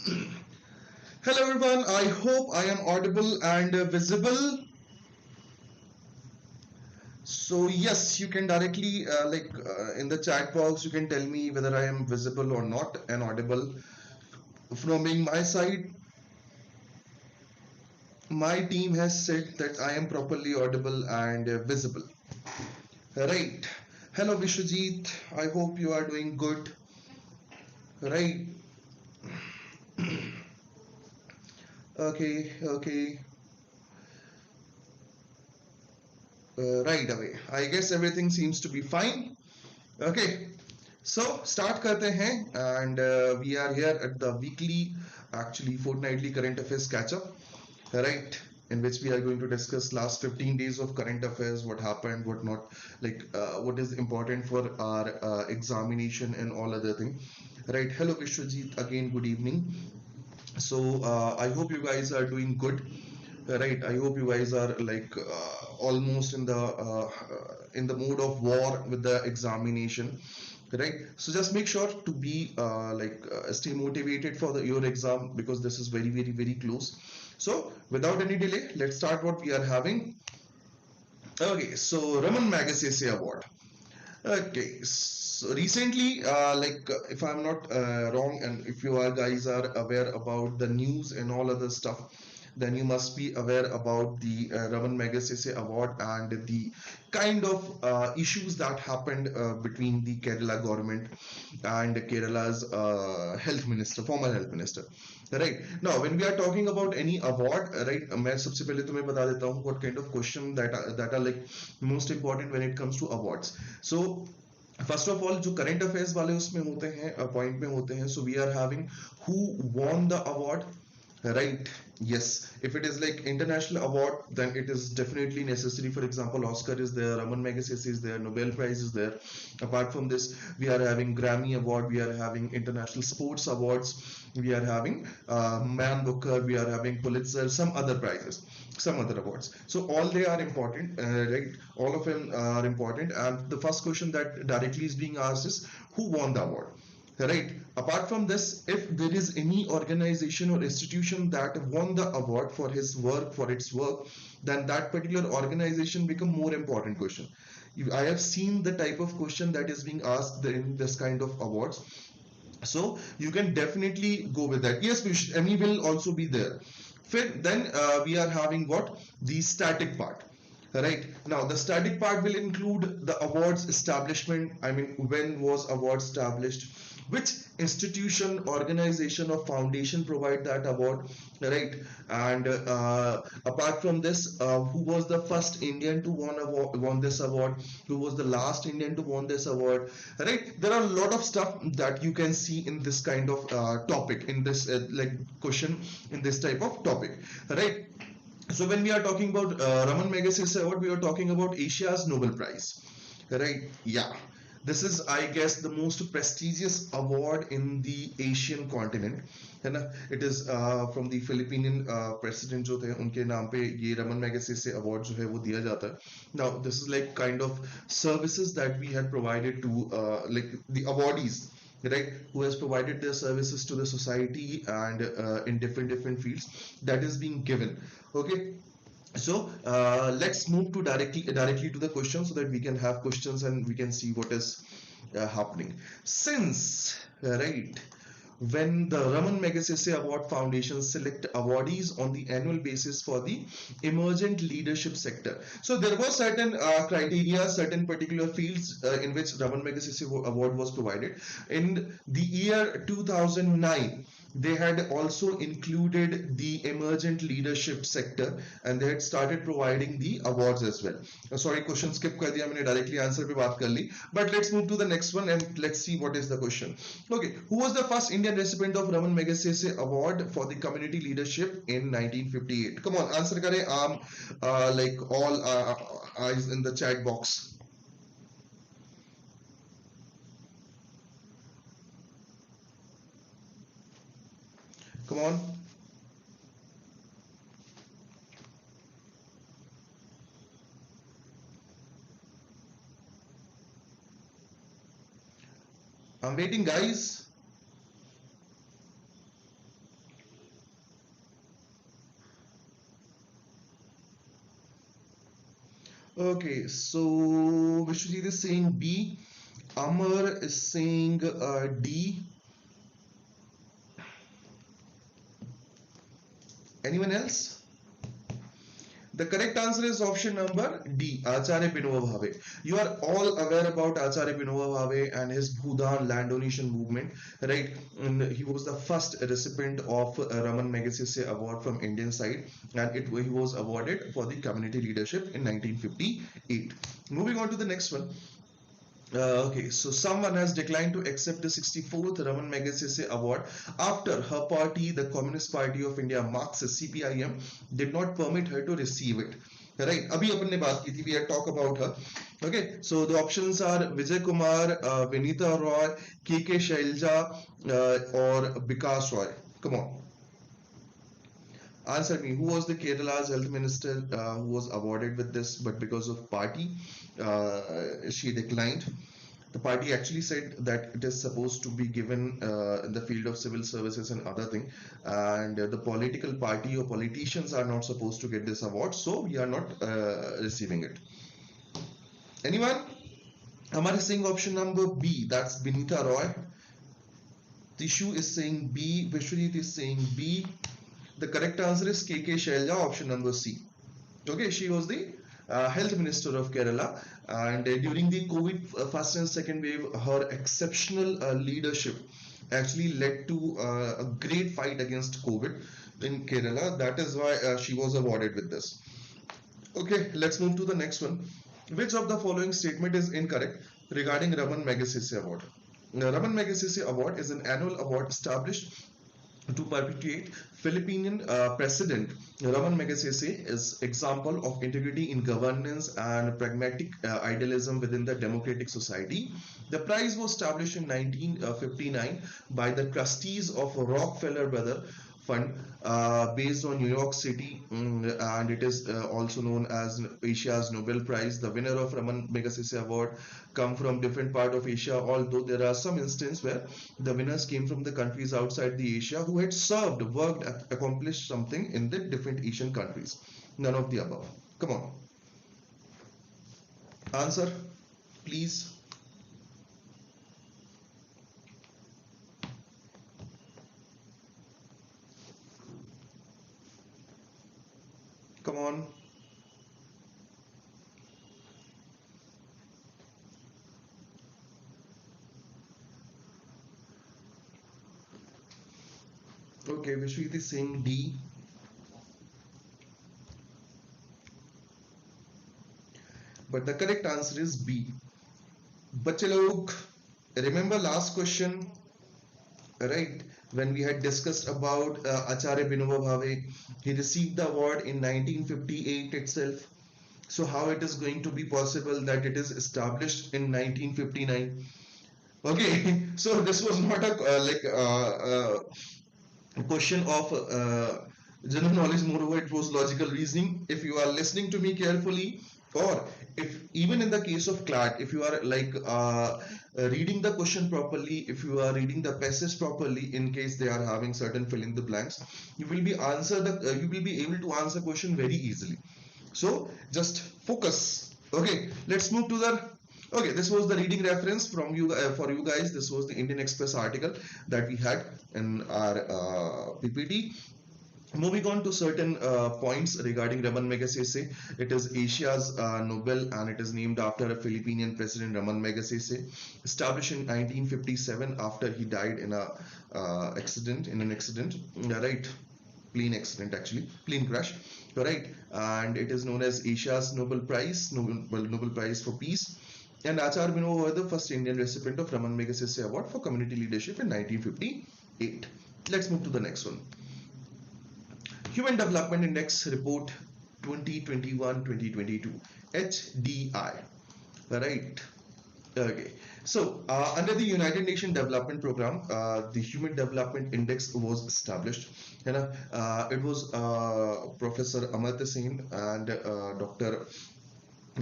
Hello everyone, I hope I am audible and visible. So yes, you can directly in the chat box you can tell me whether I am visible or not and audible. From being my side, my team has said that I am properly audible and visible. Right. Hello Vishwajit, I hope you are doing good. Right. Okay. Right away. I guess everything seems to be fine. Okay, so start करते हैं and we are here at the weekly, actually fortnightly current affairs catch up, right? In which we are going to discuss last 15 days of current affairs, what happened, what not, what is important for our examination and all other thing, right? Hello Vishwajit again, good evening. So I hope you guys are doing good. Right, I hope you guys are almost in the mode of war with the examination, right? So just make sure to be stay motivated for your exam because this is very close. So without any delay, let's start what we are having. Okay, so Raman Magsaysay Award. Okay, so recently, if I'm not wrong, and if you are guys are aware about the news and all other stuff, then you must be aware about the Raman Magsaysay Award and the kind of issues that happened between the Kerala government and Kerala's health minister, former health minister. Right now, when we are talking about any award, right, मैं सबसे पहले तुम्हें बता देता हूँ what kind of question that are like most important when it comes to awards. So first of all जो current affairs वाले उसमें होते हैं पॉइंट में होते हैं so we are having who won the award, right? Yes, if it is like international award then it is definitely necessary. For example, Oscar is there, Raman Magsaysay is there, Nobel Prize is there. Apart from this, we are having Grammy award, we are having international sports awards, we are having Man Booker, we are having Pulitzer, some other prizes, some other awards. So all they are important, right? All of them are important, and the first question that directly is being asked is who won the award, right? Apart from this, if there is any organization or institution that won the award for his work, for its work, then that particular organization become more important question. I have seen the type of question that is being asked in this kind of awards, so you can definitely go with that. Yes, Emmy will also be there. Then we are having what? The static part. Right now, the static part will include the awards establishment. I mean, when was award established? Which institution, organization, or foundation provide that award, right? And apart from this, who was the first Indian to won this award? Who was the last Indian to won this award? Right? There are a lot of stuff that you can see in this kind of topic, in this question, in this type of topic, right? So when we are talking about Raman Magsaysay Award, we are talking about Asia's Nobel Prize, right? Yeah, this is, I guess, the most prestigious award in the Asian continent, है ना? It is from the Philippine president जो थे उनके नाम पे ये Raman Magsaysay award जो है वो दिया जाता है. Now this is like kind of services that we had provided to like the awardees, right, who has provided their services to the society and in different fields that is being given. Okay, so let's move to directly to the question so that we can have questions and we can see what is happening. Since right, when the Raman Magsaysay Award Foundation select awardees on the annual basis for the emergent leadership sector. So there was certain criteria, certain particular fields in which Raman Magsaysay Award was provided. In the year 2009, they had also included the emergent leadership sector and they had started providing the awards as well. Sorry, question skip कर दिया मैंने, directly answer पे बात कर ली. But let's move to the next one and let's see what is the question. Okay, who was the first Indian recipient of Raman Magsaysay Award for the community leadership in 1958? Come on, answer करें like all eyes in the chat box. Come on. I'm waiting, guys. Okay, so Vishwajit is saying B. Amar is saying D. Anyone else? The correct answer is option number D, Acharya Vinoba Bhave. You are all aware about Acharya Vinoba Bhave and his Bhudan land donation movement, right? And he was the first recipient of Raman Magsaysay Award from Indian side, and he was awarded for the community leadership in 1958. Moving on to the next one. Okay, so someone has declined to accept the 64th Raman Magsaysay Award after her party, the Communist Party of India, Marxist CPIM, did not permit her to receive it. Right? अभी अपन ने बात की थी. We had talked about her. Okay, so the options are Vijay Kumar, Vinita Roy, K.K. Shailja, or Vikas Roy. Come on, answer me. Who was the Kerala's health minister who was awarded with this, but because of party, she declined. The party actually said that it is supposed to be given in the field of civil services and other thing, and the political party or politicians are not supposed to get this award, so we are not receiving it. Anyone? Amar is saying option number B, that's Binita Roy. Tishu is saying B. Vishwajit is saying B. The correct answer is K.K. Shailja, option number C. Okay, she was the health minister of Kerala, and during the COVID first and second wave, her exceptional leadership actually led to a great fight against COVID in Kerala. That is why she was awarded with this. Okay, let's move to the next one. Which of the following statement is incorrect regarding Raman Magsaysay Award? The Raman Magsaysay Award is an annual award established to perpetuate Philippine President Raman Magsaysay is example of integrity in governance and pragmatic idealism within the democratic society. The prize was established in 1959 by the trustees of Rockefeller Brother Fund based on New York City, and it is also known as Asia's Nobel Prize. The winner of Raman Magsaysay Award come from different part of Asia, although there are some instances where the winners came from the countries outside the Asia who had served, worked, accomplished something in the different Asian countries. None of the above. Come on. Answer, please. Come on. Okay, Vishwit is saying D. But the correct answer is B. बच्चे लोग, remember last question, right? When we had discussed about Acharya Vinoba Bhave, he received the award in 1958 itself. So how it is going to be possible that it is established in 1959? Okay, so this was not a question of general knowledge. Moreover, it was logical reasoning. If you are listening to me carefully, or if even in the case of CLAT, if you are reading the question properly, if you are reading the passage properly, in case they are having certain fill in the blanks, you will be you will be able to answer question very easily. So just focus. Okay, let's move to the. Okay, this was the reading reference from you for you guys. This was the Indian Express article that we had in our PPT. Moving on to certain points regarding Raman Magsaysay. It is Asia's Nobel, and it is named after a Philippine president, Raman Magsaysay, established in 1957 after he died in a in an accident. Right, plane accident actually, plane crash. Right, and it is known as Asia's Nobel Prize, Nobel Prize for Peace. And Acharya Vinoba was the first Indian recipient of Raman Magsaysay Award for Community Leadership in 1958. Let's move to the next one. Human Development Index Report 2021-2022, HDI. Right. Okay. So, under the United Nations Development Program, the Human Development Index was established. It was Professor Amartya Sen and Dr.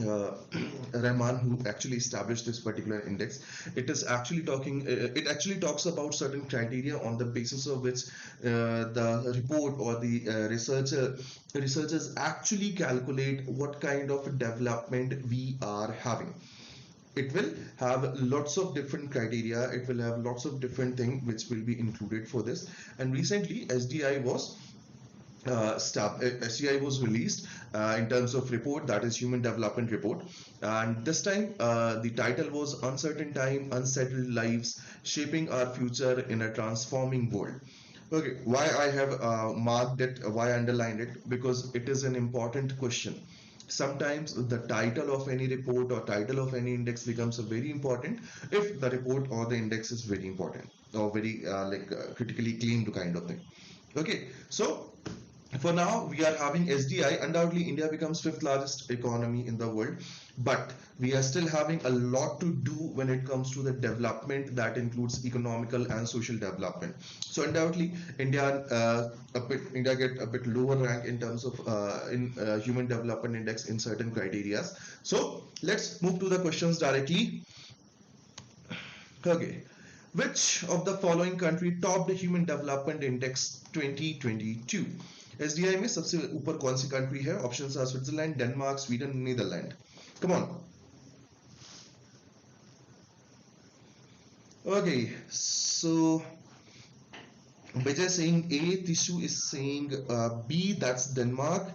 uh, Rahman, who actually established this particular index. It is actually talking. It actually talks about certain criteria on the basis of which the report or the researchers actually calculate what kind of development we are having. It will have lots of different criteria. It will have lots of different things which will be included for this. And recently, SDI was released in terms of report, that is Human Development Report, and this time the title was Uncertain Time, Unsettled Lives, Shaping Our Future in a Transforming World. Okay, why I have marked it, why I underlined it, because it is an important question. Sometimes the title of any report or title of any index becomes very important if the report or the index is very important or very critically claimed kind of thing. Okay, so for now, we are having SDI. Undoubtedly, India becomes fifth largest economy in the world, but we are still having a lot to do when it comes to the development that includes economical and social development. So undoubtedly, India get a bit lower rank in terms of in Human Development Index in certain criteria. So let's move to the questions directly. Okay. Which of the following country topped the Human Development Index 2022? SDI में सबसे ऊपर कौन सी country है? Options are Switzerland, Denmark, Sweden, Netherlands. Come on. Okay, so Vijay saying A, Tishu is saying B, that's Denmark.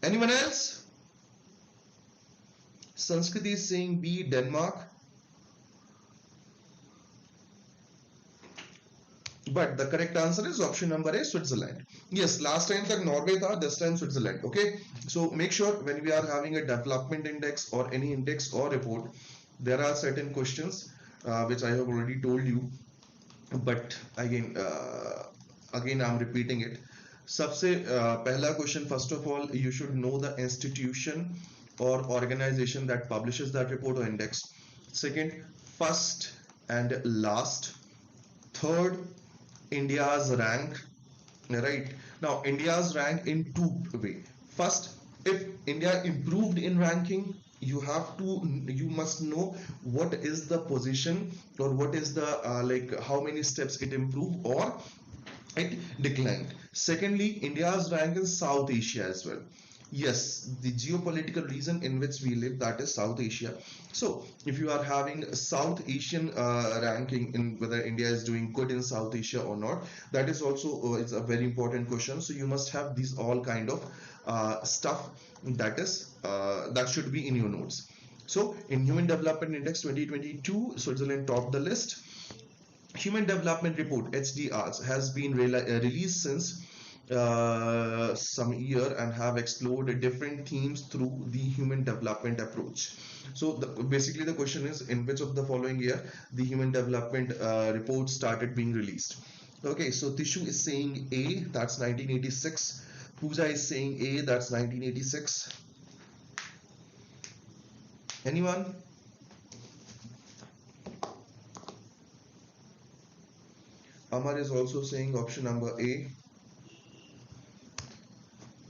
Anyone else? Sanskriti is saying B, Denmark. But the correct answer is option number A, Switzerland. Yes, last time tak Norway tha, this time Switzerland. Okay, so make sure when we are having a development index or any index or report, there are certain questions which I have already told you. But again, I'm repeating it. सबसे पहला question, first of all, you should know the institution or organization that publishes that report or index. Second, first and last. Third, India's rank, right? Now, India's rank in two way. First, if India improved in ranking, you must know what is the position or what is the how many steps it improved or it declined. Secondly, India's rank in South Asia as well. Yes, the geopolitical region in which we live, that is South Asia. So, if you are having a South Asian ranking in whether India is doing good in South Asia or not, that is also it's a very important question. So, you must have these all kind of stuff that should be in your notes. So, in Human Development Index 2022, Switzerland topped the list. Human Development Report (HDRs) has been released since some year and have explored different themes through the human development approach. So basically the question is, in which of the following year the human development report started being released? Okay, so Tishu is saying A, that's 1986. Pooja is saying A, that's 1986. Anyone? Amar is also saying option number A,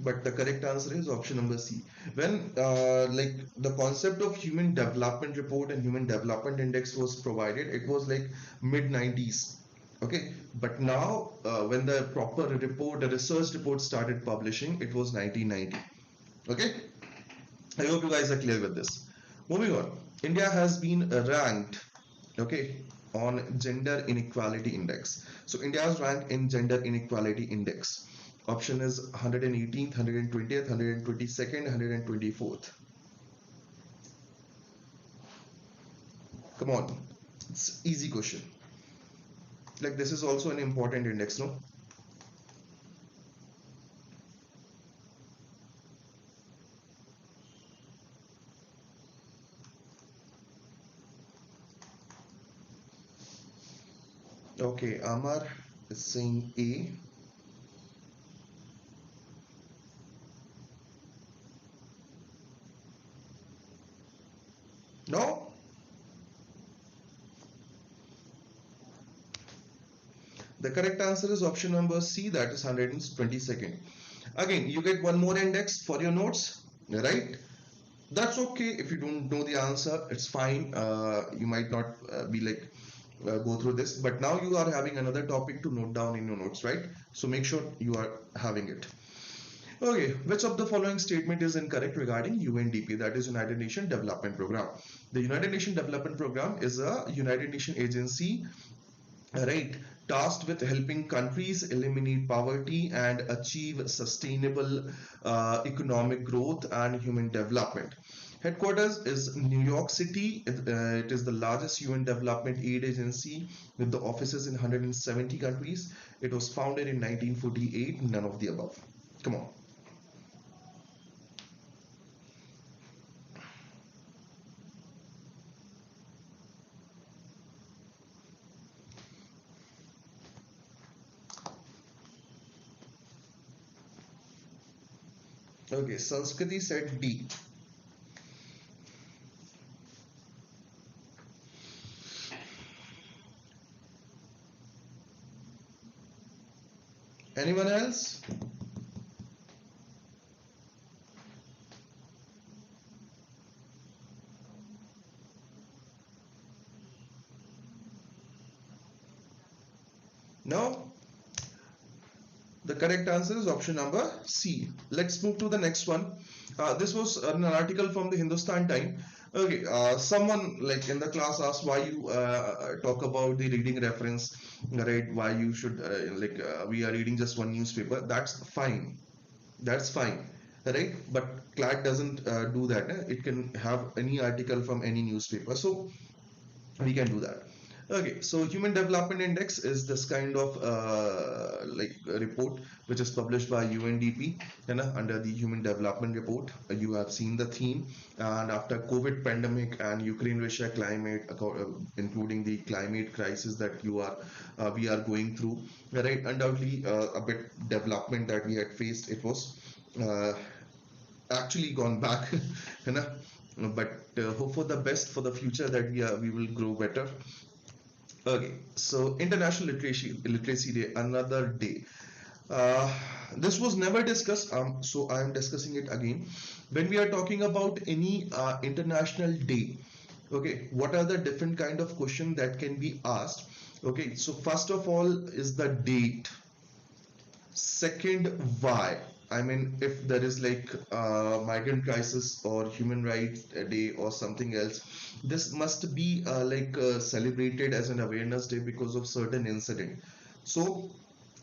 but the correct answer is option number C. When the concept of human development report and human development index was provided, it was like mid 90s. Okay, but now when the proper report, the research report started publishing, it was 1990. Okay, I hope you guys are clear with this. Moving on, India has been ranked, okay, on gender inequality index. So India's rank in gender inequality index. Option is 118th, 120th, 122nd, 124th. Come on, it's easy question. Like this is also an important index, no? Okay, Amar is saying A. No? The correct answer is option number C, that is 122nd. Again, you get one more index for your notes, right? That's okay if you don't know the answer, it's fine. You might not be like go through this, but now you are having another topic to note down in your notes, right? So make sure you are having it. Okay, which of the following statement is incorrect regarding UNDP, that is United Nations Development Program? The United Nations Development Program is a United Nations agency, right, tasked with helping countries eliminate poverty and achieve sustainable economic growth and human development. Headquarters is New York City. It is the largest UN development aid agency with the offices in 170 countries. It was founded in 1948. None of the above. Come on. Okay, Sanskriti said D. Anyone else? No? The correct answer is option number C. Let's move to the next one. This was an article from the Hindustan Time. Okay, someone like in the class asked why you talk about the reading reference, right? Why you should we are reading just one newspaper. That's fine. That's fine, right? But CLAT doesn't do that. It can have any article from any newspaper. So we can do that. Okay, so Human Development Index is this kind of a report which is published by UNDP, under the Human Development Report. You have seen the theme, and after COVID pandemic and Ukraine-Russia climate, including the climate crisis that we are going through, right? Undoubtedly, a bit development that we had faced. It was uh, actually gone back, you know. But hope for the best for the future that we will grow better. Okay, so International Literacy Day, another day. Uh, this was never discussed, so I am discussing it again. When we are talking about any international day, okay, what are the different kind of question that can be asked? Okay, so first of all is the date. Second, why? I mean, if there is like migrant crisis or human rights day or something else, this must be celebrated as an awareness day because of certain incident. So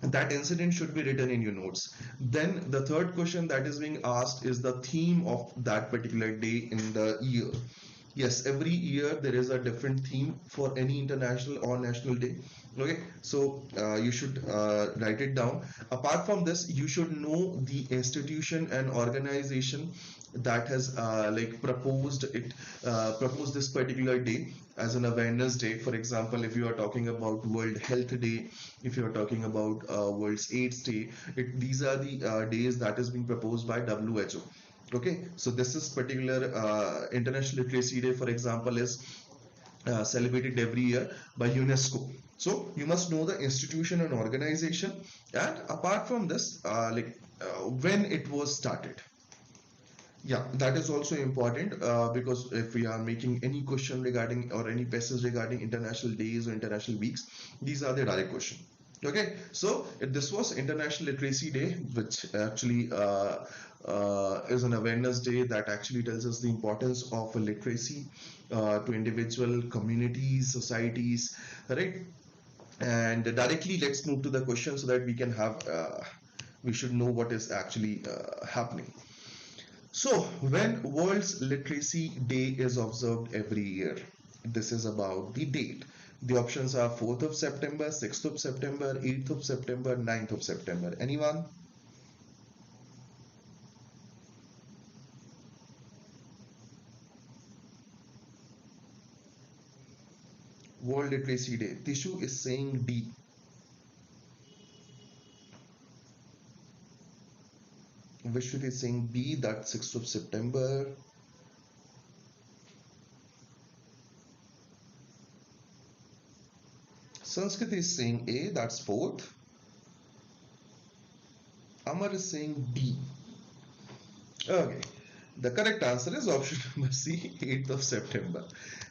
that incident should be written in your notes. Then the third question that is being asked is the theme of that particular day in the year. Yes, every year there is a different theme for any international or national day. Okay, so you should write it down. Apart from this, you should know the institution and organization that has proposed this particular day as an awareness day. For example, if you are talking about World Health Day, if you are talking about World's AIDS Day, these are the days that is being proposed by WHO. Okay, so this is particular International Literacy Day, for example, is celebrated every year by UNESCO. So you must know the institution and organization, and apart from this, when it was started. Yeah, that is also important because if we are making any question regarding or any passage regarding international days or international weeks, these are the direct question. Okay, so this was International Literacy Day, which actually is an awareness day that actually tells us the importance of literacy to individual communities, societies, right? And directly, let's move to the question so that we can have we should know what is actually happening. So, when World's Literacy Day is observed every year, this is about the date. The options are 4th of September, 6th of September, 8th of September, 9th of September. Anyone? World Literacy Day. Tishu is saying D. Vishwit is saying B, that's 6th of September. Sanskrit is saying A, that's 4th. Amar is saying D. Okay. The correct answer is option number C, 8th of September.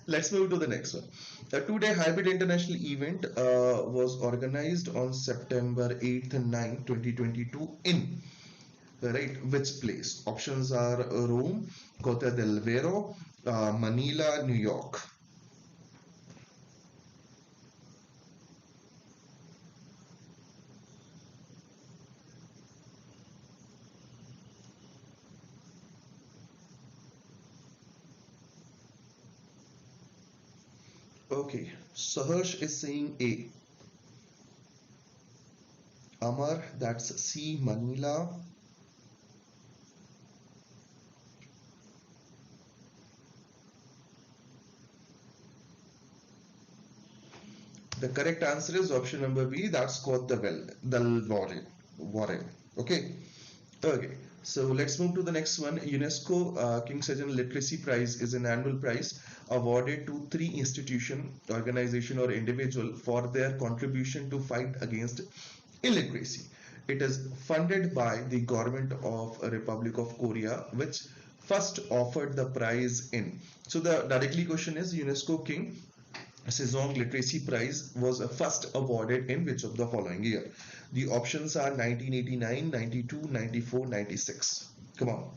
Let's move to the next one. The two-day hybrid international event was organized on September 8th and 9th, 2022 in, right, which place? Options are Rome, Costa del Vero, Manila, New York. Okay, Saharsh is saying A. Amar, that's C, Manila. The correct answer is option number B. That's called the Warren. Okay. Okay. So let's move to the next one. UNESCO King Sejong Literacy Prize is an annual prize awarded to three institution, organization, or individual for their contribution to fight against illiteracy. It is funded by the government of Republic of Korea, which first offered the prize in. So the directly question is UNESCO King Sejong Literacy Prize was first awarded in which of the following year? The options are 1989, 92, 94, 96. Come on.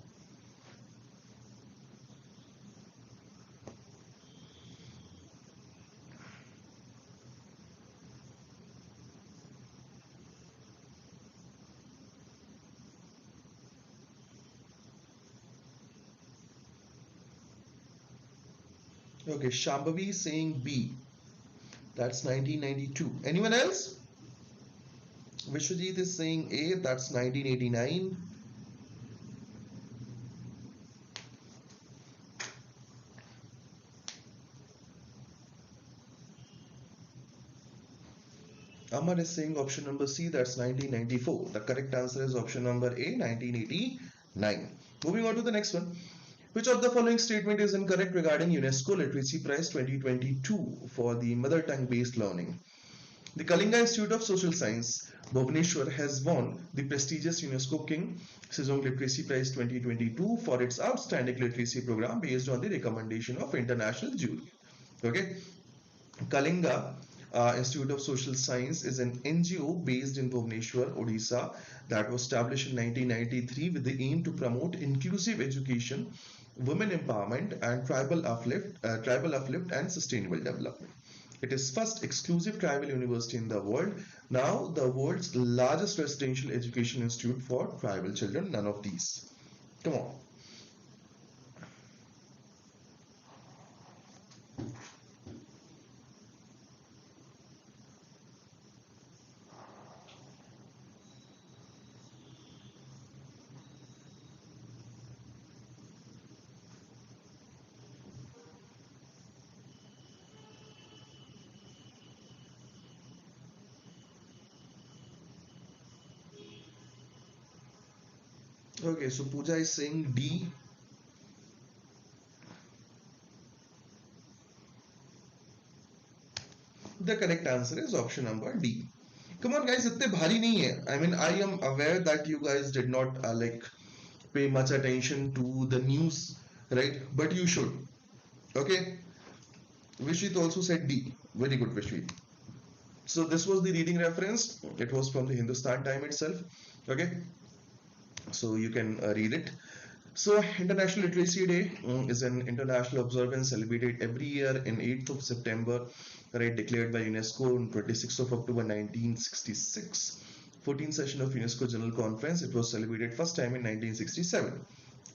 Okay, Shambhavi is saying B. That's 1992. Anyone else? Vishwajit is saying A. That's 1989. Amar is saying option number C. That's 1994. The correct answer is option number A. 1989. Moving on to the next one. Which of the following statement is incorrect regarding UNESCO Literacy Prize 2022 for the mother tongue based learning? The Kalinga Institute of Social Science, Bhubaneswar, has won the prestigious UNESCO King Sejong Literacy Prize 2022 for its outstanding literacy program based on the recommendation of international jury. Okay, Kalinga Institute of Social Science is an NGO based in Bhubaneswar, Odisha, that was established in 1993 with the aim to promote inclusive education, women empowerment, and tribal uplift and sustainable development. It is first exclusive tribal university in the world. Now the world's largest residential education institute for tribal children. None of these. Come on. Okay, so Pooja is saying D. The correct answer is option number D. Come on, guys, इतने भारी नहीं है. I mean, I am aware that you guys did not pay much attention to the news, right? But you should. Okay. Vishit also said D. Very good, Vishit. So this was the reading reference. It was from the Hindustan Time itself. Okay. So you can read it. So International Literacy Day is an international observance celebrated every year in 8th of September, right, declared by UNESCO on 26th of October 1966. 14th session of UNESCO General Conference. It was celebrated first time in 1967.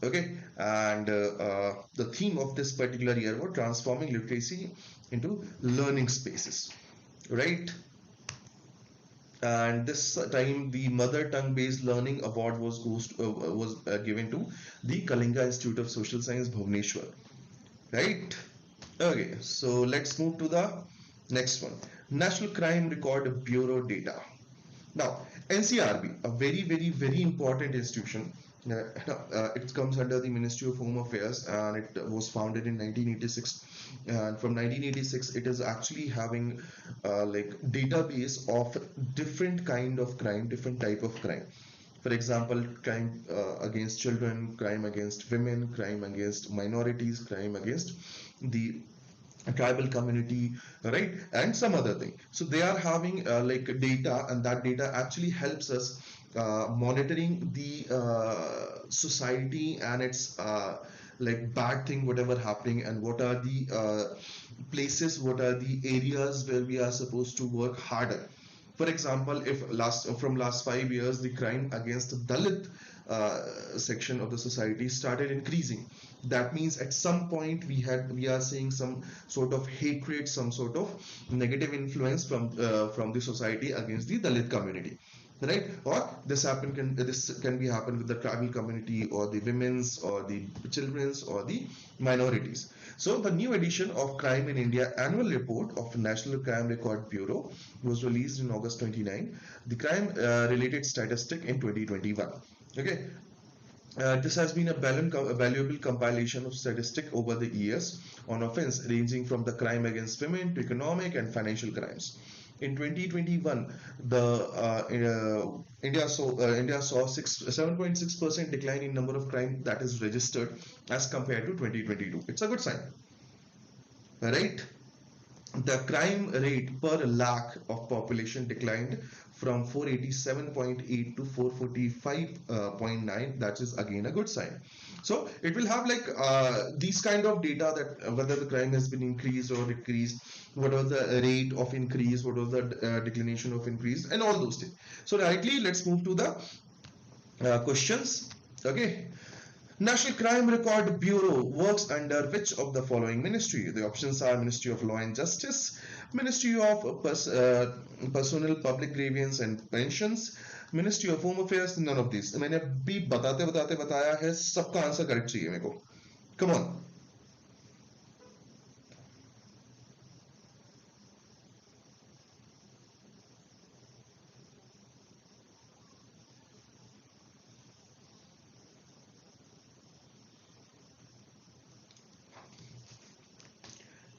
Okay, and the theme of this particular year was transforming literacy into learning spaces, right? And this time the mother tongue based learning award was given to the Kalinga Institute of Social Science, Bhubaneswar, right? Okay, so let's move to the next one. National Crime Record Bureau data. Now, NCRB, a very important institution. It comes under the Ministry of Home Affairs, and it was founded in 1986. And from 1986, it is actually having database of different kind of crime, different type of crime. For example, crime against children, crime against women, crime against minorities, crime against the tribal community, right, and some other thing. So they are having like data, and that data actually helps us monitoring the society and its like bad thing whatever happening, and what are the places, what are the areas where we are supposed to work harder. For example, if last 5 years the crime against the Dalit section of the society started increasing, that means at some point we are seeing some sort of hatred, some sort of negative influence from the society against the Dalit community, right? Or this can be happen with the tribal community, or the women's, or the children's, or the minorities. So the new edition of Crime in India annual report of National Crime Record Bureau was released in August 29, the crime related statistic in 2021. Okay, this has been a valuable compilation of statistics over the years on offense ranging from the crime against women to economic and financial crimes. In 2021, the India saw 7.6% decline in number of crime that is registered as compared to 2022. It's a good sign, right? The crime rate per lakh of population declined from 487.8 to 445.9. That is again a good sign. So it will have like these kind of data, that whether the crime has been increased or decreased, what was the rate of increase, what was the declination of increase, and all those things. So directly let's move to the questions. Okay, National Crime Record Bureau works under which of the following ministry? The options are Ministry of Law and Justice, Ministry of Personal Public Grievance and Pensions, Ministry of Home Affairs. None of these. मैंने अभी बताते बताते बताया है, सबका answer correct चाहिए मेरे को. Come on.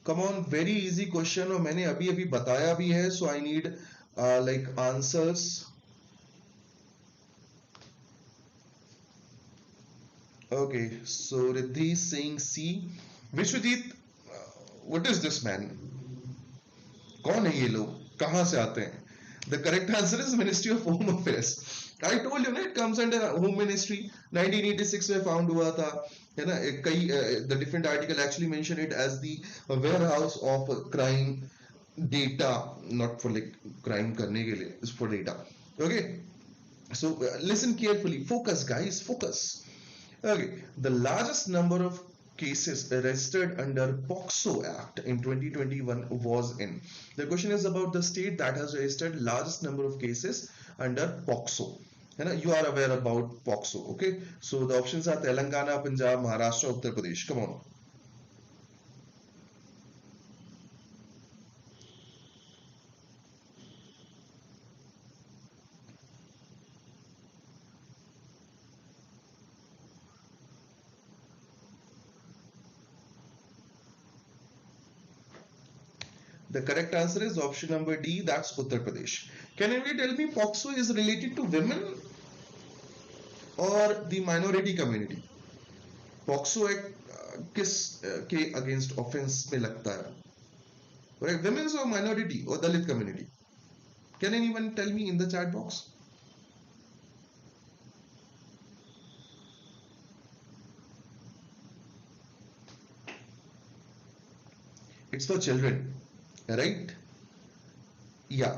Come on, very easy question, और मैंने अभी अभी बताया भी है, so I need like answers. Okay, so Riddhi is saying C. Vishwajit, what is this man? कौन है ये लोग, कहाँ से आते हैं? The correct answer is Ministry of Home Affairs. I told you ना, it comes under Home Ministry. 1986 में found हुआ था, है ना? कई the different article actually mention it as the warehouse of crime data, not for like crime करने के लिए, is for data. Okay, so listen carefully, focus guys, focus. Okay, the largest number of cases registered under POXO Act in 2021 was in. The question is about the state that has registered largest number of cases under POXO. You are aware about POXO, okay? So the options are Telangana, Punjab, Maharashtra, Uttar Pradesh. Come on. The correct answer is option number D, that's Uttar Pradesh. Can anybody tell me POXO is related to women or the minority community? POXO Act किस के against offense में लगता है? Right, women's or minority or Dalit community? Can anyone tell me in the chat box? It's for children, right? Yeah.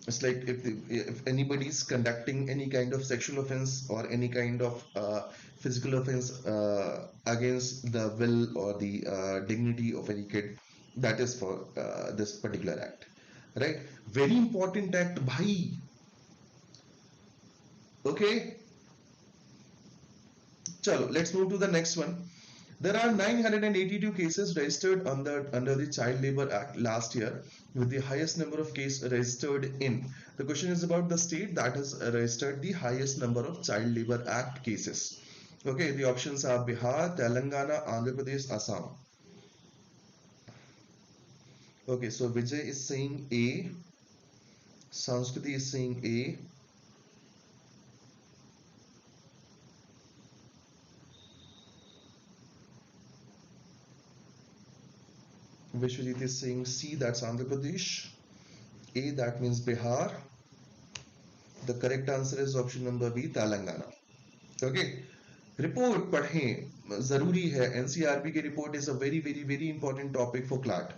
It's like if anybody is conducting any kind of sexual offense or any kind of physical offense against the will or the dignity of any kid, that is for this particular act, right? Very important act, bhai. Okay, chalo, let's move to the next one. There are 982 cases registered under the Child Labor Act last year, with the highest number of cases registered in. The question is about the state that has registered the highest number of Child Labor Act cases. Okay, the options are Bihar, Telangana, Andhra Pradesh, Assam. Okay, so Vijay is saying A, Sanskriti is saying A, Vishwajit is saying C, that's Andhra Pradesh. A, that means Bihar. The correct answer is option number B, Telangana. Okay. Report पढ़ें जरूरी है NCRB की report is a very very very important topic for CLAT.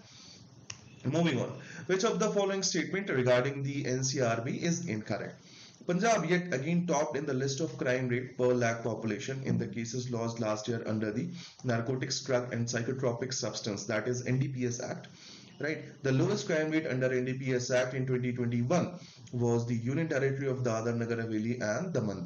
Moving on, which of the following statement regarding the NCRB is incorrect? Punjab yet again topped in the list of crime rate per lakh population in the cases lost last year under the Narcotics, Drug and Psychotropic Substance, that is NDPS Act. Right, the lowest crime rate under NDPS Act in 2021 was the Union Territory of Dadar, Nagar Haveli and Daman.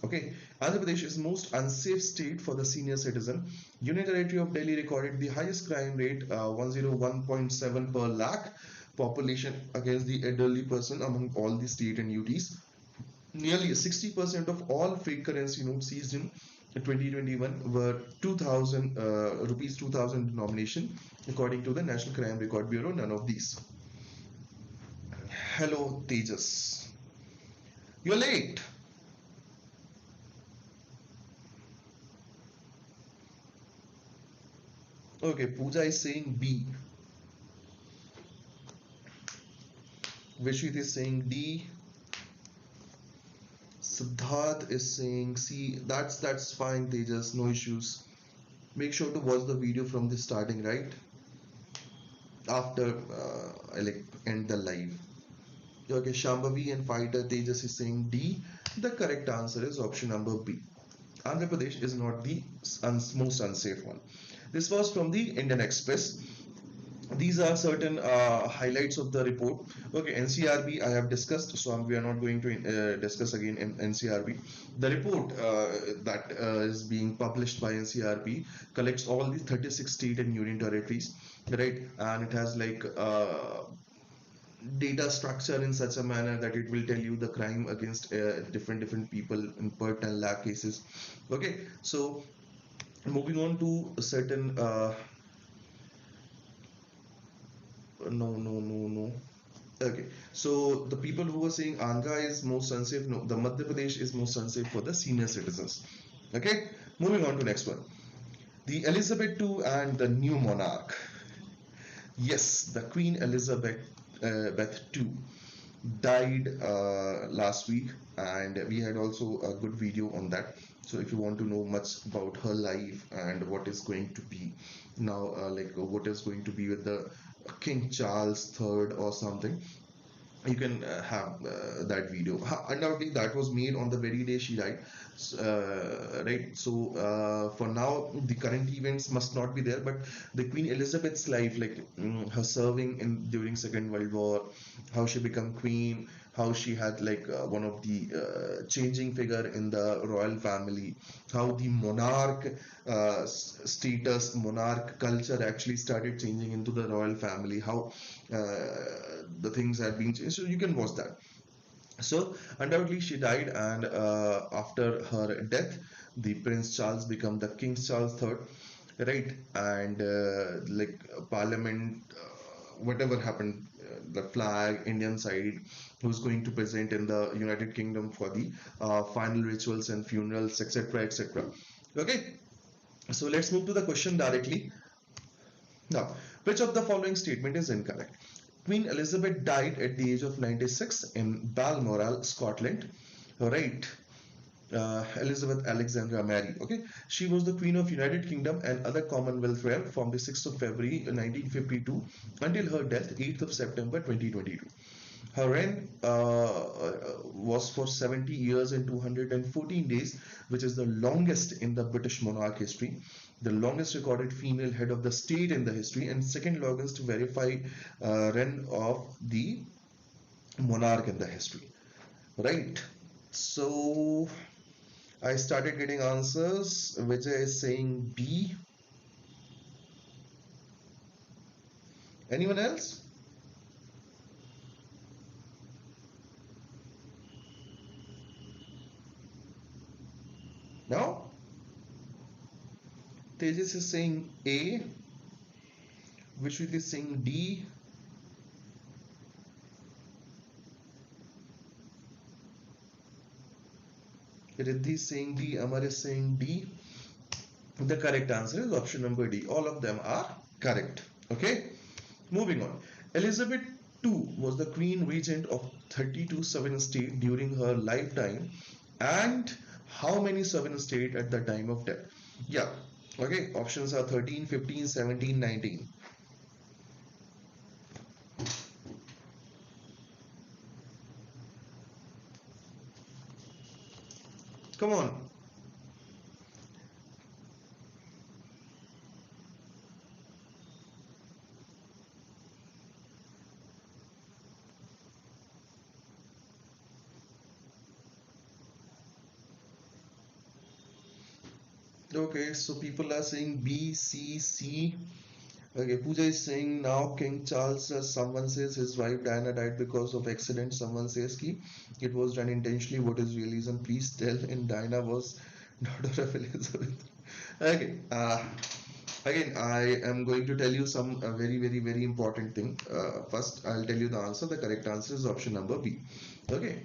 Okay, Andhra Pradesh is most unsafe state for the senior citizen. Union Territory of Delhi recorded the highest crime rate, 101.7 per lakh population against the elderly person among all the state and UTs. Nearly 60% of all fake currency notes seized in 2021 were 2000 rupees 2000 denomination, according to the National Crime Record Bureau. None of these. Hello, Tejas. You're late. Okay, Pooja is saying B. Vishwit is saying D. Siddharth is saying C. That's fine, Tejas, no issues. Make sure to watch the video from the starting, right? After I like end the live. Okay, Shambhavi and Fighter Tejas is saying D. The correct answer is option number B. Andhra Pradesh is not the most unsafe one. This was from the Indian Express. These are certain highlights of the report. Okay, NCRB I have discussed, so we are not going to discuss again in NCRB. The report that is being published by NCRB collects all the 36 state and union territories, right? And it has like data structure in such a manner that it will tell you the crime against different people in per 10 lakh cases. Okay, so moving on to certain no. Okay, so the people who are saying Andhra is most unsafe, no, the Madhya Pradesh is most unsafe for the senior citizens. Okay, moving on to next one. The Elizabeth II and the new monarch. Yes, the Queen Elizabeth Beth II died last week, and we had also a good video on that. So if you want to know much about her life and what is going to be now, like what is going to be with the King Charles III or something, you can have that video. Undoubtedly, that was made on the very day she died, right? So for now, the current events must not be there, but the Queen Elizabeth's life, like her serving in during Second World War, how she became queen, how she had like one of the changing figure in the royal family, how the monarch status, monarch culture actually started changing into the royal family, how the things had been changed. So you can watch that. So undoubtedly she died, and after her death, the Prince Charles became the King Charles III, right? And like Parliament, whatever happened, the flag, Indian side, who's going to present in the United Kingdom for the final rituals and funerals, etc., etc. Okay, so let's move to the question directly. Now, which of the following statement is incorrect? Queen Elizabeth died at the age of 96 in Balmoral, Scotland. Right. Elizabeth Alexandra Mary. Okay, she was the Queen of United Kingdom and other Commonwealth realm from the 6th of February 1952 until her death 8th of September 2022. Her reign was for 70 years and 214 days, which is the longest in the British monarch history, the longest recorded female head of the state in the history, and second longest verified reign of the monarch in the history. Right. So I started getting answers. Vijay is saying B. Anyone else? No? Tejas is saying A. Vishwit is saying D. Riddhi is saying D. Amar is saying D. The correct answer is option number D. All of them are correct. Okay. Moving on. Elizabeth II was the Queen Regent of 32 sovereign states during her lifetime, and how many sovereign states at the time of death? Yeah. Okay. Options are 13, 15, 17, 19. Come on. Okay, so people are saying B, C, C. Okay, Pooja is saying now King Charles, someone says his wife Diana died because of accident. Someone says ki it was done intentionally. What is real reason? Please tell. And Diana was daughter of Elizabeth. Okay, again, I am going to tell you some very important thing. First, I'll tell you the answer. The correct answer is option number B. Okay,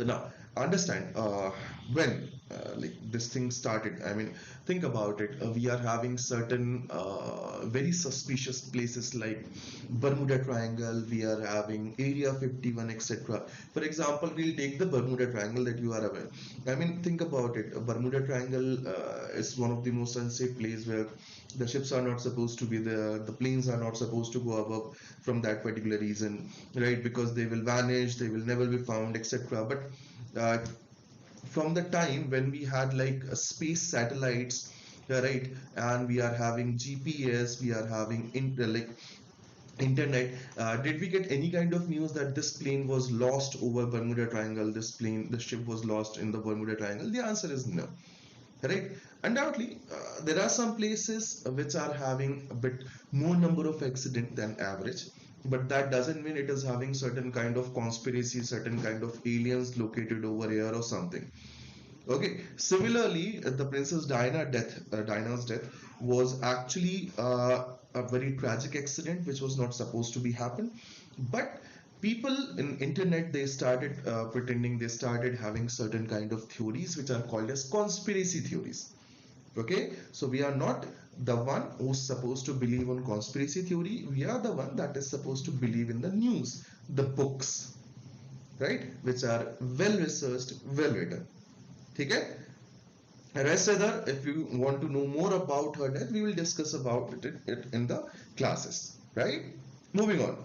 now understand when like this thing started. I mean, think about it. We are having certain very suspicious places like Bermuda Triangle. We are having Area 51, etc. For example, we'll take the Bermuda Triangle that you are aware. I mean, think about it. Bermuda Triangle is one of the most unsafe place where the ships are not supposed to be there, the planes are not supposed to go above from that particular reason, right? Because they will vanish, they will never be found, etc. But uh, from the time when we had like space satellites, right, and we are having GPS, we are having like internet, did we get any kind of news that this plane was lost over Bermuda Triangle, this plane, the ship was lost in the Bermuda Triangle? The answer is no, right? Undoubtedly, there are some places which are having a bit more number of accident than average, but that doesn't mean it is having certain kind of conspiracy, certain kind of aliens located over here or something. Okay. Similarly, the Princess Diana's death was actually a very tragic accident, which was not supposed to be happen. But people in internet, they started pretending, they started having certain kind of theories which are called as conspiracy theories. Okay, so we are not the one who's supposed to believe on conspiracy theory. We are the one that is supposed to believe in the news, the books, right, which are well researched, well written. Okay. Rest other, if you want to know more about her death, we will discuss about it in the classes, right? Moving on.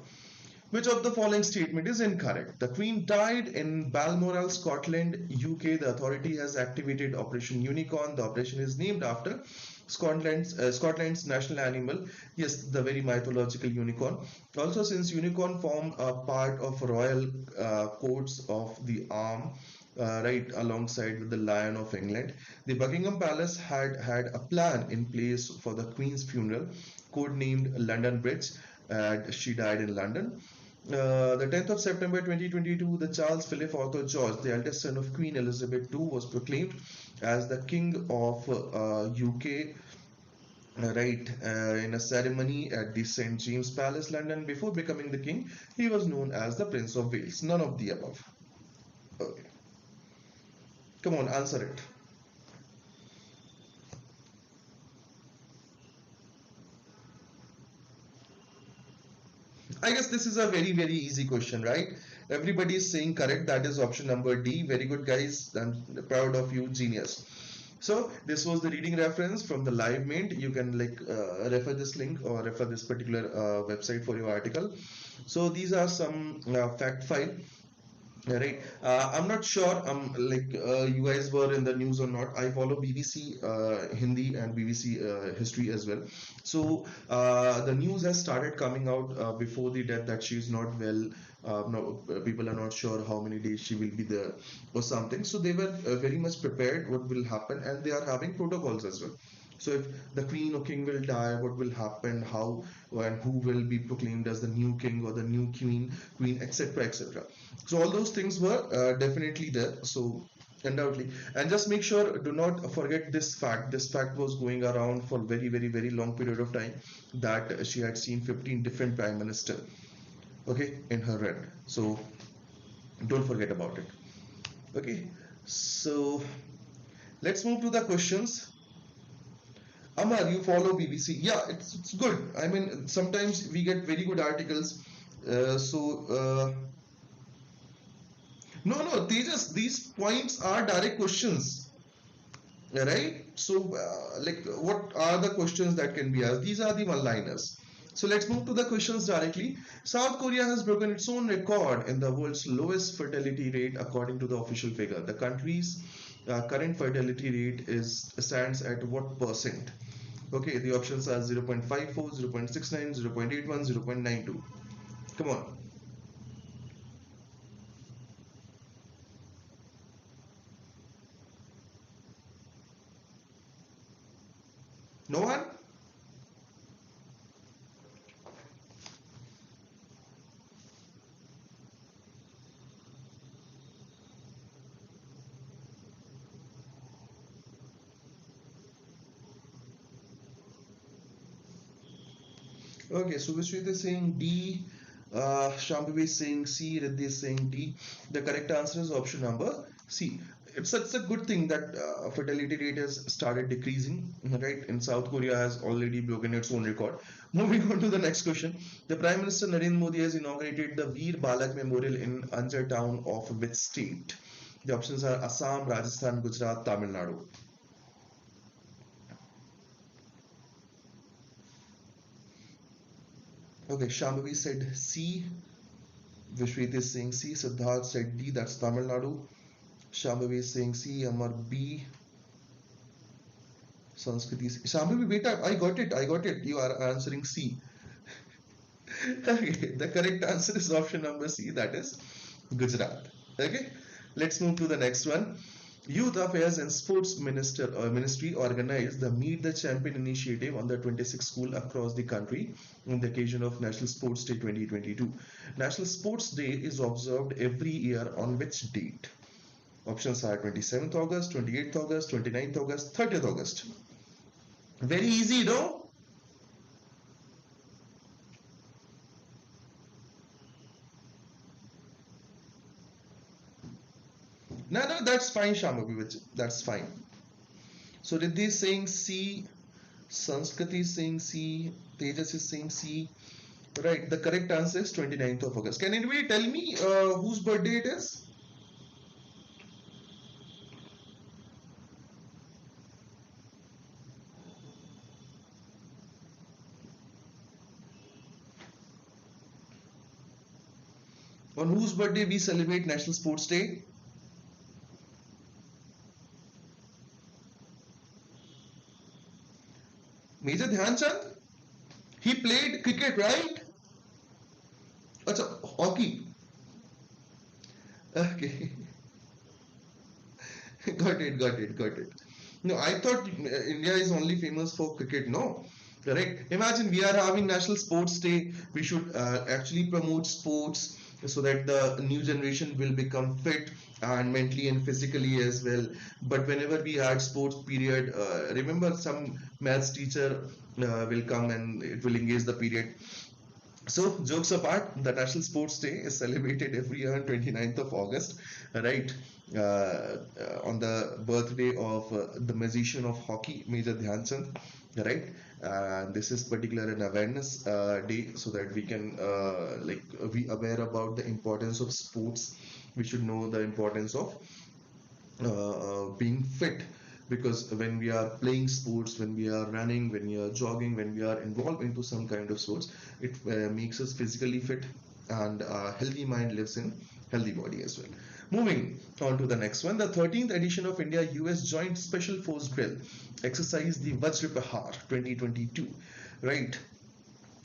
Which of the following statement is incorrect? The Queen died in Balmoral, Scotland, UK. The authority has activated Operation Unicorn. The operation is named after Scotland's national animal. Yes, the very mythological unicorn. Also, since unicorn form a part of royal coats of the arm, right alongside with the Lion of England, the Buckingham Palace had a plan in place for the Queen's funeral, codenamed London Bridge, and she died in London. The 10th of September 2022, the Charles Philip Arthur George, the eldest son of Queen Elizabeth II, was proclaimed as the King of UK, right, in a ceremony at the St. James Palace, London. Before becoming the king, he was known as the Prince of Wales. None of the above. Okay. Come on, answer it. I guess this is a very easy question, right? Everybody is saying correct. That is option number D. Very good, guys. I'm proud of you, genius. So this was the reading reference from the live mint. You can like refer this link or refer this particular website for your article. So these are some fact file. Right. I'm not sure. Like you guys were in the news or not. I follow BBC Hindi and BBC history as well. So the news has started coming out before the death that she's not well. No, people are not sure how many days she will be there or something. So they were very much prepared what will happen, and they are having protocols as well. So if the queen or king will die, what will happen, how and who will be proclaimed as the new king or the new queen, etc., etc. So all those things were definitely there. So undoubtedly, and just make sure, do not forget this fact. This fact was going around for very long period of time that she had seen 15 different prime minister. Okay, in her reign. So don't forget about it. Okay, so let's move to the questions. Amar, you follow BBC. Yeah, it's good. I mean, sometimes we get very good articles. No, no, these points are direct questions, right? So, what are the questions that can be asked? These are the one-liners. So let's move to the questions directly. South Korea has broken its own record in the world's lowest fertility rate, according to the official figure. The country's current fertility rate is stands at what percent? Okay, the options are 0.54, 0.69, 0.81, 0.92. Come on. No one? Okay, so Vishwit is saying D, Shambhavi is saying C, Riddhi is saying D. The correct answer is option number C. It's a good thing that fertility rate has started decreasing, right? And South Korea has already broken its own record. Moving on to the next question. The Prime Minister Narendra Modi has inaugurated the Veer Balak Memorial in Anjar town of which state? The options are Assam, Rajasthan, Gujarat, Tamil Nadu. Okay, Shambhavi said C. Vishwet is saying C. Siddharth said D. That's Tamil Nadu. Shambhavi is saying C. Amar B. Sanskriti. Shambhavi, beta, I got it. I got it. You are answering C. Okay, the correct answer is option number C. That is Gujarat. Okay, let's move to the next one. Youth Affairs and Sports Ministry organized the Meet the Champion initiative on the 26 schools across the country on the occasion of National Sports Day 2022. National Sports Day is observed every year on which date? Options are 27th August, 28th August, 29th August, 30th August. Very easy, no? No, no, that's fine, Shambhavi. That's fine. So Riddhi is saying C, Sanskriti is saying C, Tejas is saying C. Right, the correct answer is 29th of August. Can anybody tell me whose birthday it is? On whose birthday we celebrate National Sports Day? Major Dhyan Chand? He played cricket, right? Acha, hockey. Okay. Got it, got it, got it. No, I thought India is only famous for cricket. No, correct. Imagine we are having National Sports Day. We should actually promote sports so that the new generation will become fit and mentally and physically as well. But whenever we had sports period, remember some maths teacher will come and it will engage the period. So, jokes apart, the National Sports Day is celebrated every year on 29th of August, right? On the birthday of the magician of hockey, Major Dhyan Chand, right? This is particular an awareness day so that we can be aware about the importance of sports. We should know the importance of being fit because when we are playing sports, when we are running, when we are jogging, when we are involved into some kind of sports, it makes us physically fit and a healthy mind lives in healthy body as well. Moving on to the next one, the 13th edition of India US Joint Special Force Drill exercise the Vajra Pahar 2022, right?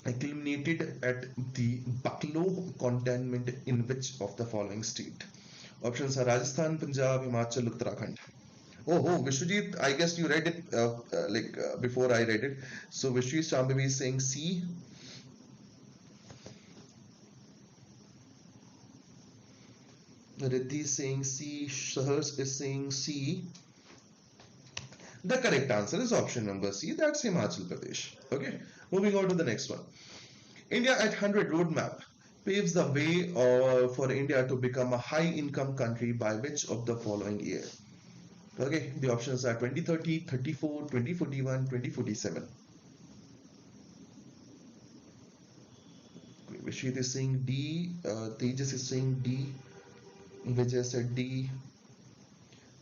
Culminated at the Baklo cantonment in which of the following state? Options are Rajasthan, Punjab, Himachal, Uttarakhand. Oh, Vishwajit, I guess you read it before I read it. So Vishwajit Shambhavi is saying C. Riddhi is saying C. Sahars is saying C. The correct answer is option number C. That's Himachal Pradesh. Okay, moving on to the next one. India at 100 roadmap paves the way for India to become a high income country by which of the following year? Okay, the options are 2030, 34, 2041, 2047. Vishit is saying D, Tejas is saying D, Vijay said D,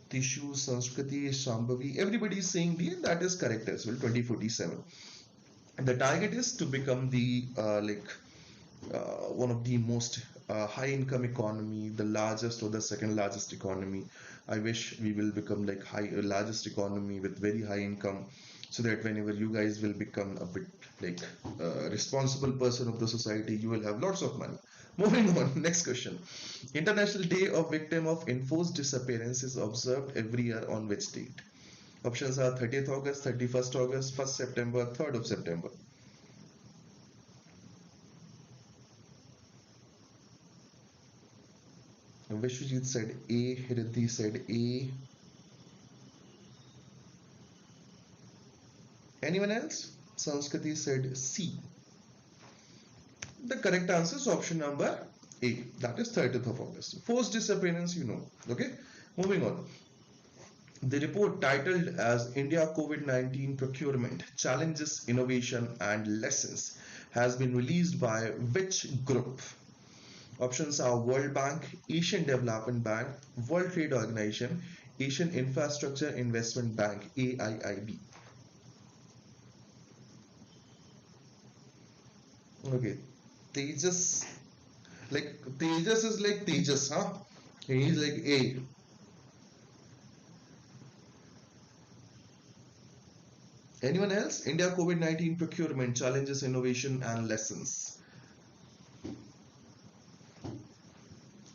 Tishu, Sanskriti, Shambhavi, everybody is saying D, and that is correct as well, 2047. The target is to become the one of the most high income economy, the largest or the second largest economy. I wish we will become like largest economy with very high income, so that whenever you guys will become a bit like responsible person of the society, you will have lots of money. Moving on, next question. International Day of Victim of Enforced Disappearance is observed every year on which date? Options are 30th August, 31st August, 1st September, 3rd of September. Vishwajit said A, Riddhi said A. Anyone else? Sanskriti said C. The correct answer is option number A. That is 30th of August. Forced disappearance, you know. Okay. Moving on. The report titled as India COVID-19 Procurement Challenges, Innovation and Lessons has been released by which group? Options are World Bank, Asian Development Bank, World Trade Organization, Asian Infrastructure Investment Bank, AIIB. Okay, Tejas, like Tejas is like Tejas, huh? He's like A. Anyone else? India COVID-19 procurement challenges, innovation, and lessons.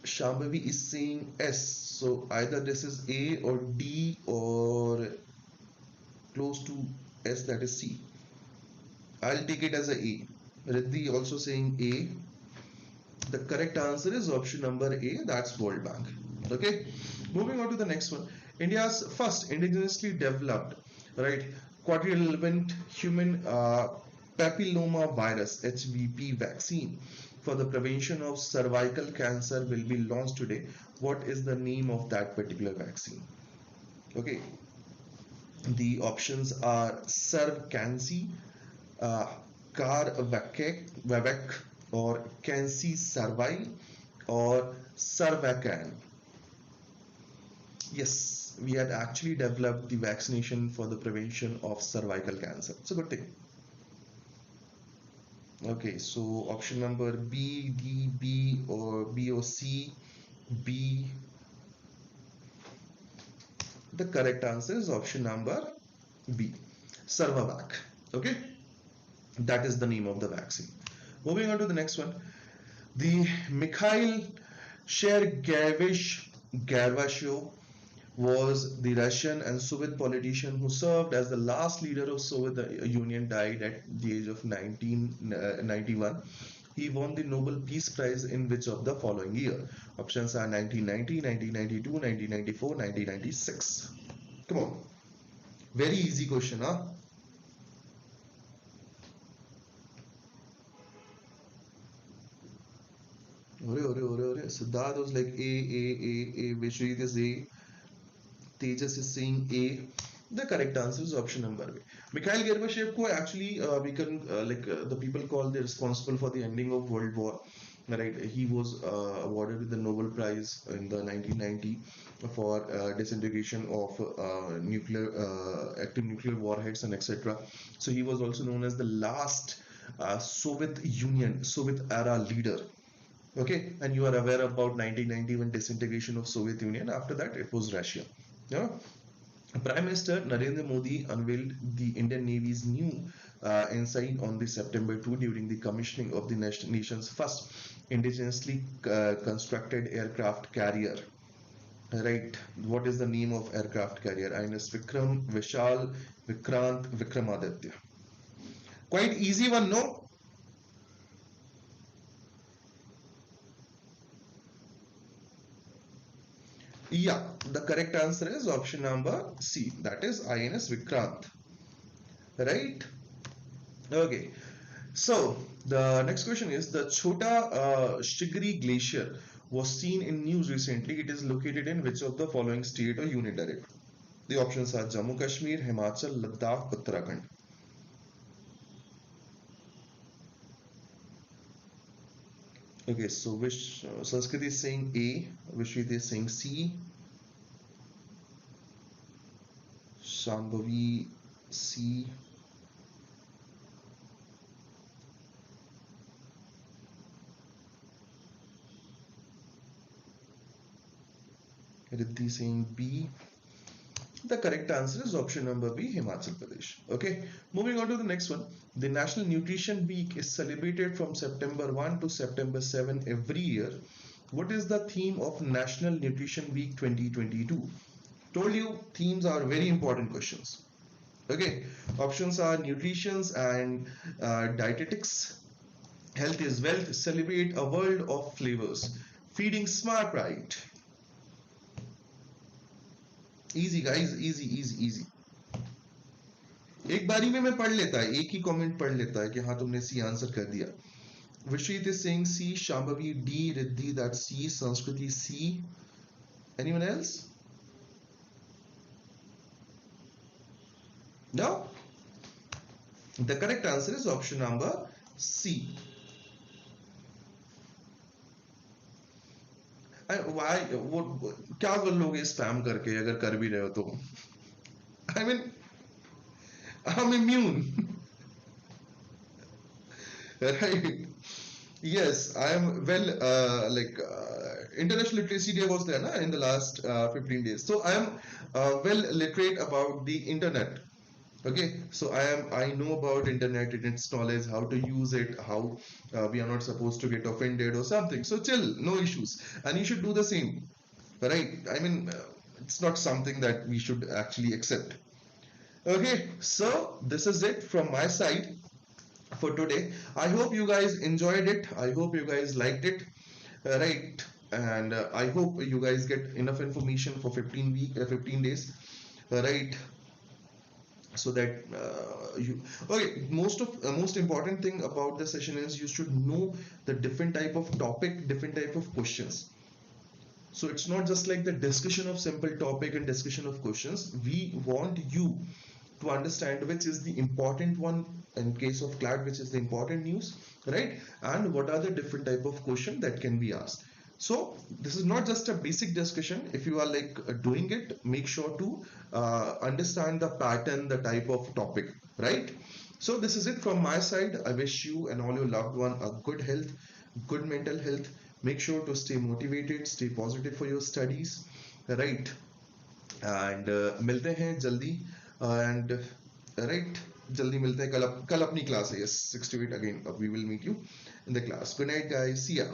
Shambhavi is saying S. So either this is A or D or close to S, that is C. I'll take it as a A. Riddhi also saying A. The correct answer is option number A, that's World Bank. Okay, moving on to the next one. India's first indigenously developed, right, quadrivalent human papilloma virus (HVP) vaccine for the prevention of cervical cancer will be launched today. What is the name of that particular vaccine? Okay, the options are Servcancy, uh, Carvacek, or Cancy Cervi, or Cervacan. Yes, we had actually developed the vaccination for the prevention of cervical cancer. It's a good thing. Okay, so option number B, D, B, or B or C, B. The correct answer is option number B, Cervavac. Okay, that is the name of the vaccine. Moving on to the next one. The Mikhail Gorbachev was the Russian and Soviet politician who served as the last leader of Soviet Union, died at the age of 1991. He won the Nobel Peace Prize in which of the following year? Options are 1990, 1992, 1994, 1996. Come on. Very easy question, huh? Siddharth was like A. Vishrit is A. Tejas is saying A. The correct answer is option number B. Mikhail Gorbachev ko actually we can the people call the responsible for the ending of World War. Right, he was awarded with the Nobel Prize in the 1990 for disintegration of nuclear active nuclear warheads and etc. So he was also known as the last Soviet era leader. Okay, and you are aware about 1991 disintegration of Soviet Union. After that, it was Russia. Yeah. Prime Minister Narendra Modi unveiled the Indian Navy's new ensign on the September 2 during the commissioning of the nation's first indigenously constructed aircraft carrier. Right. What is the name of aircraft carrier? INS Vikram, Vishal, Vikrant, Vikramaditya. Quite easy one, no? Yeah, the correct answer is option number C. That is INS Vikrant. Right? Okay. So the next question is the Chota Shigri Glacier was seen in news recently. It is located in which of the following state or union territory? The options are Jammu Kashmir, Himachal, Ladakh, Uttarakhand. Okay, so which Sanskrit is saying A, Vishwit is saying C, Shambhavi C, Riddhi saying B. The correct answer is option number B, Himachal Pradesh. Okay, moving on to the next one. The National Nutrition Week is celebrated from September 1 to September 7 every year. What is the theme of National Nutrition Week 2022? Told you, themes are very important questions. Okay, options are nutrition and dietetics. Health is wealth. Celebrate a world of flavors. Feeding smart right. Easy guys, easy easy easy. एक बारी में मैं पढ़ लेता है, एक ही comment पढ़ लेता है कि हाँ तुमने सी आंसर कर दिया. Vishit is saying C, Shambhavi D, Riddhi that's C, Sanskriti C. Anyone else? No? The correct answer is option number C. Why? क्या कर लोगे स्पैम करके अगर कर भी रहे हो तो? I mean, I'm immune. Right? Yes, I am well. International Literacy Day was there, na, in the last 15 days. So I am well literate about the internet. Okay, so I know about internet and its knowledge, how to use it, how we are not supposed to get offended or something. So chill, no issues, and you should do the same, right? I mean, it's not something that we should actually accept. Okay, so this is it from my side for today. I hope you guys enjoyed it. I hope you guys liked it. Right. And I hope you guys get enough information for 15 days. Right. So that you okay. Most important thing about the session is you should know the different type of topic, different type of questions. So it's not just like the discussion of simple topic and discussion of questions. We want you to understand which is the important one in case of CLAT, which is the important news, right? And what are the different type of question that can be asked. So this is not just a basic discussion. If you are like doing it, make sure to understand the pattern, the type of topic, right? So this is it from my side. I wish you and all your loved one a good health, good mental health. Make sure to stay motivated, stay positive for your studies, right? And मिलते हैं जल्दी and right जल्दी मिलते हैं कल अपनी class है yes 6 to 8 again we will meet you in the class. Good night guys, see ya.